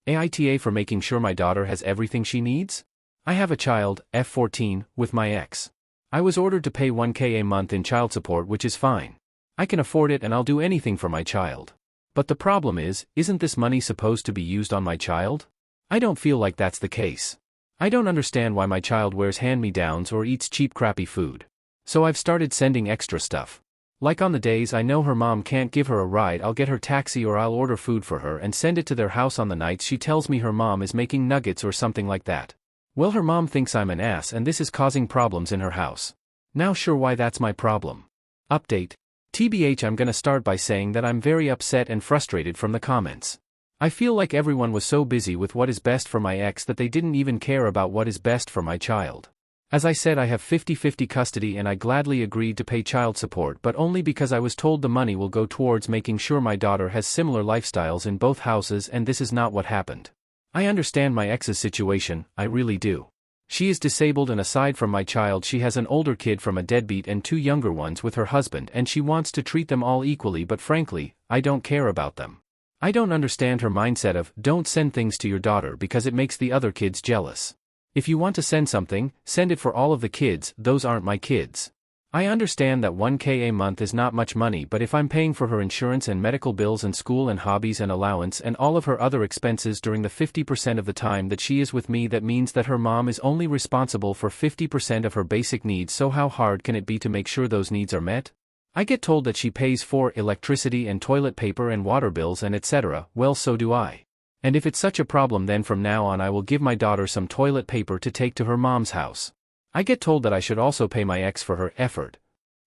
AITA for making sure my daughter has everything she needs? I have a child, F14, with my ex. I was ordered to pay 1K a month in child support, which is fine. I can afford it and I'll do anything for my child. But the problem is, isn't this money supposed to be used on my child? I don't feel like that's the case. I don't understand why my child wears hand-me-downs or eats cheap crappy food. So I've started sending extra stuff. Like on the days I know her mom can't give her a ride, I'll get her taxi or I'll order food for her and send it to their house on the nights she tells me her mom is making nuggets or something like that. Well, her mom thinks I'm an ass and this is causing problems in her house. Now sure, why that's my problem. Update. TBH, I'm gonna start by saying that I'm very upset and frustrated from the comments. I feel like everyone was so busy with what is best for my ex that they didn't even care about what is best for my child. As I said, I have 50-50 custody and I gladly agreed to pay child support, but only because I was told the money will go towards making sure my daughter has similar lifestyles in both houses, and this is not what happened. I understand my ex's situation, I really do. She is disabled and aside from my child she has an older kid from a deadbeat and 2 younger ones with her husband, and she wants to treat them all equally, but frankly, I don't care about them. I don't understand her mindset of, don't send things to your daughter because it makes the other kids jealous. If you want to send something, send it for all of the kids, those aren't my kids. I understand that 1K a month is not much money, but if I'm paying for her insurance and medical bills and school and hobbies and allowance and all of her other expenses during the 50% of the time that she is with me, that means that her mom is only responsible for 50% of her basic needs, so how hard can it be to make sure those needs are met? I get told that she pays for electricity and toilet paper and water bills and etc. Well, so do I. And if it's such a problem, then from now on I will give my daughter some toilet paper to take to her mom's house. I get told that I should also pay my ex for her effort.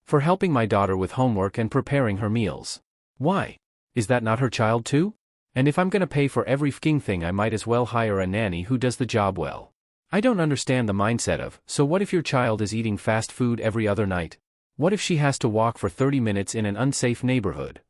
For helping my daughter with homework and preparing her meals. Why? Is that not her child too? And if I'm gonna pay for every fking thing, I might as well hire a nanny who does the job well. I don't understand the mindset of, so what if your child is eating fast food every other night? What if she has to walk for 30 minutes in an unsafe neighborhood?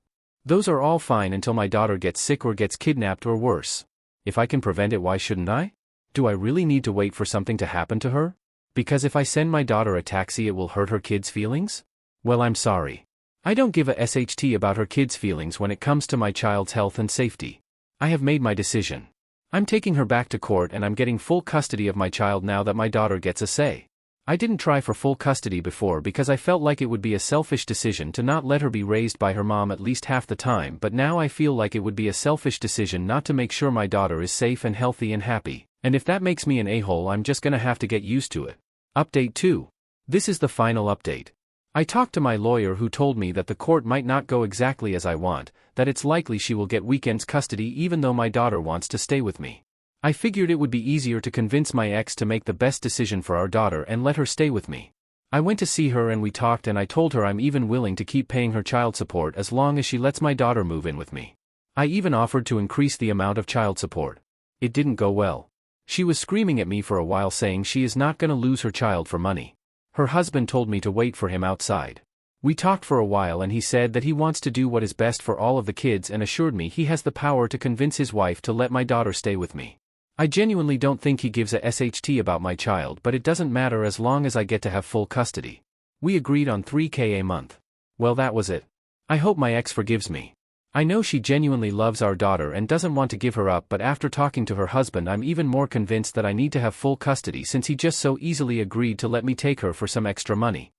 Those are all fine until my daughter gets sick or gets kidnapped or worse. If I can prevent it, why shouldn't I? Do I really need to wait for something to happen to her? Because if I send my daughter a taxi it will hurt her kids' feelings? Well, I'm sorry. I don't give a SHT about her kids' feelings when it comes to my child's health and safety. I have made my decision. I'm taking her back to court and I'm getting full custody of my child now that my daughter gets a say. I didn't try for full custody before because I felt like it would be a selfish decision to not let her be raised by her mom at least half the time, but now I feel like it would be a selfish decision not to make sure my daughter is safe and healthy and happy, and if that makes me an a-hole I'm just gonna have to get used to it. Update 2. This is the final update. I talked to my lawyer who told me that the court might not go exactly as I want, that it's likely she will get weekends custody even though my daughter wants to stay with me. I figured it would be easier to convince my ex to make the best decision for our daughter and let her stay with me. I went to see her and we talked, and I told her I'm even willing to keep paying her child support as long as she lets my daughter move in with me. I even offered to increase the amount of child support. It didn't go well. She was screaming at me for a while saying she is not gonna lose her child for money. Her husband told me to wait for him outside. We talked for a while and he said that he wants to do what is best for all of the kids and assured me he has the power to convince his wife to let my daughter stay with me. I genuinely don't think he gives a SHT about my child, but it doesn't matter as long as I get to have full custody. We agreed on 3K a month. Well, that was it. I hope my ex forgives me. I know she genuinely loves our daughter and doesn't want to give her up, but after talking to her husband I'm even more convinced that I need to have full custody since he just so easily agreed to let me take her for some extra money.